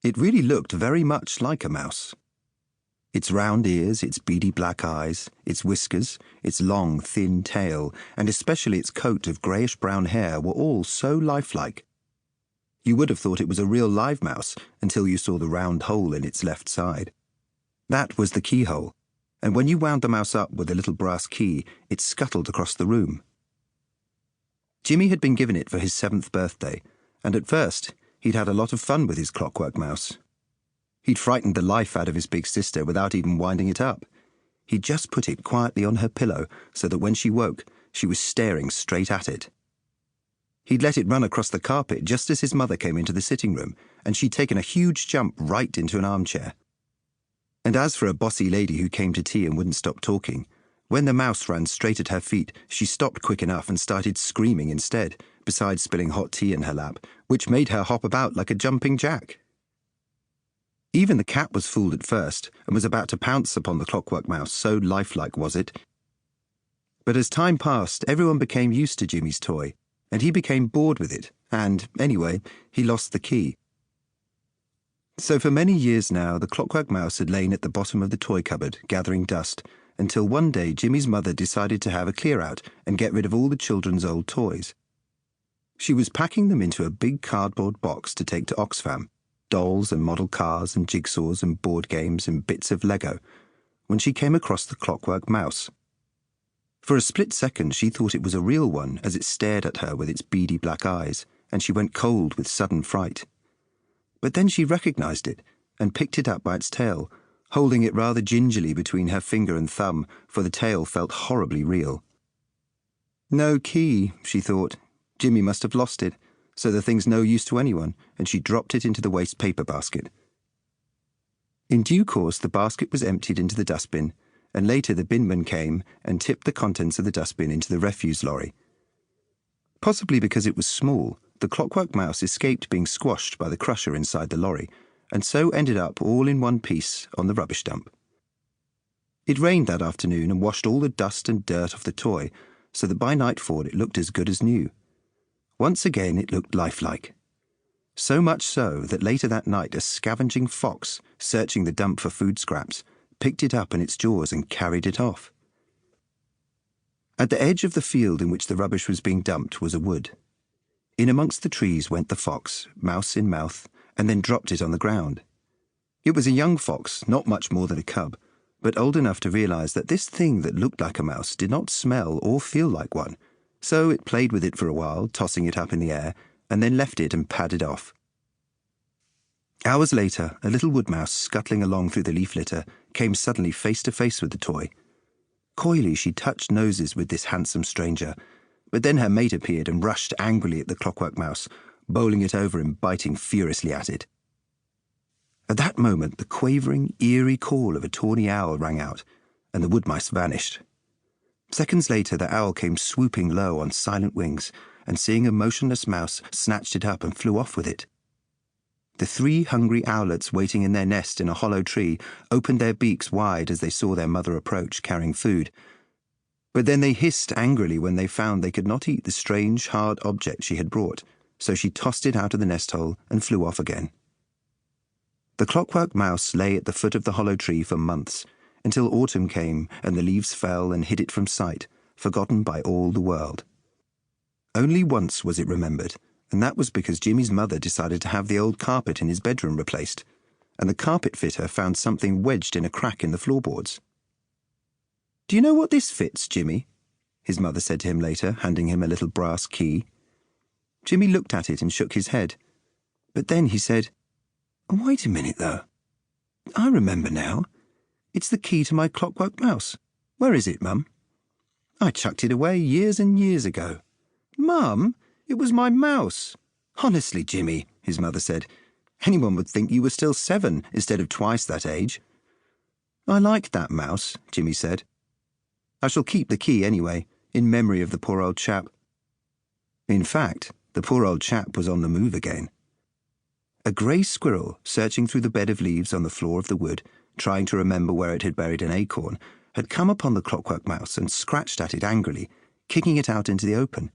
It really looked very much like a mouse. Its round ears, its beady black eyes, its whiskers, its long, thin tail, and especially its coat of greyish-brown hair were all so lifelike. You would have thought it was a real live mouse until you saw the round hole in its left side. That was the keyhole, and when you wound the mouse up with a little brass key, it scuttled across the room. Jimmy had been given it for his 7th birthday, and at first he'd had a lot of fun with his clockwork mouse. He'd frightened the life out of his big sister without even winding it up. He'd just put it quietly on her pillow so that when she woke, she was staring straight at it. He'd let it run across the carpet just as his mother came into the sitting room, and she'd taken a huge jump right into an armchair. And as for a bossy lady who came to tea and wouldn't stop talking, when the mouse ran straight at her feet, she stopped quick enough and started screaming instead, besides spilling hot tea in her lap, which made her hop about like a jumping jack. Even the cat was fooled at first, and was about to pounce upon the clockwork mouse, so lifelike was it. But as time passed, everyone became used to Jimmy's toy, and he became bored with it, and, anyway, he lost the key. So for many years now, the clockwork mouse had lain at the bottom of the toy cupboard, gathering dust, until one day Jimmy's mother decided to have a clear-out and get rid of all the children's old toys. She was packing them into a big cardboard box to take to Oxfam, dolls and model cars and jigsaws and board games and bits of Lego, when she came across the clockwork mouse. For a split second she thought it was a real one as it stared at her with its beady black eyes, and she went cold with sudden fright. But then she recognized it and picked it up by its tail, holding it rather gingerly between her finger and thumb, for the tail felt horribly real. No key, she thought. Jimmy must have lost it, so the thing's no use to anyone, and she dropped it into the waste paper basket. In due course the basket was emptied into the dustbin, and later the binman came and tipped the contents of the dustbin into the refuse lorry. Possibly because it was small, the clockwork mouse escaped being squashed by the crusher inside the lorry, and so ended up all in one piece on the rubbish dump. It rained that afternoon and washed all the dust and dirt off the toy, so that by nightfall it looked as good as new. Once again it looked lifelike. So much so that later that night a scavenging fox, searching the dump for food scraps, picked it up in its jaws and carried it off. At the edge of the field in which the rubbish was being dumped was a wood. In amongst the trees went the fox, mouse in mouth, and then dropped it on the ground. It was a young fox, not much more than a cub, but old enough to realize that this thing that looked like a mouse did not smell or feel like one, so it played with it for a while, tossing it up in the air, and then left it and padded off. Hours later, a little wood mouse scuttling along through the leaf litter came suddenly face to face with the toy. Coyly she touched noses with this handsome stranger, but then her mate appeared and rushed angrily at the clockwork mouse, bowling it over and biting furiously at it. At that moment the quavering, eerie call of a tawny owl rang out, and the wood mice vanished. Seconds later the owl came swooping low on silent wings, and seeing a motionless mouse, snatched it up and flew off with it. The 3 hungry owlets waiting in their nest in a hollow tree opened their beaks wide as they saw their mother approach, carrying food. But then they hissed angrily when they found they could not eat the strange, hard object she had brought, so she tossed it out of the nest hole and flew off again. The clockwork mouse lay at the foot of the hollow tree for months, until autumn came and the leaves fell and hid it from sight, forgotten by all the world. Only once was it remembered, and that was because Jimmy's mother decided to have the old carpet in his bedroom replaced, and the carpet fitter found something wedged in a crack in the floorboards. "Do you know what this fits, Jimmy?" his mother said to him later, handing him a little brass key. Jimmy looked at it and shook his head. But then he said, "Wait a minute, though. I remember now. It's the key to my clockwork mouse. Where is it, Mum? I chucked it away years and years ago." "Mum, it was my mouse." "Honestly, Jimmy," his mother said, "anyone would think you were still 7 instead of twice that age." "I liked that mouse," Jimmy said. "I shall keep the key anyway, in memory of the poor old chap." In fact, the poor old chap was on the move again. A grey squirrel, searching through the bed of leaves on the floor of the wood, trying to remember where it had buried an acorn, had come upon the clockwork mouse and scratched at it angrily, kicking it out into the open.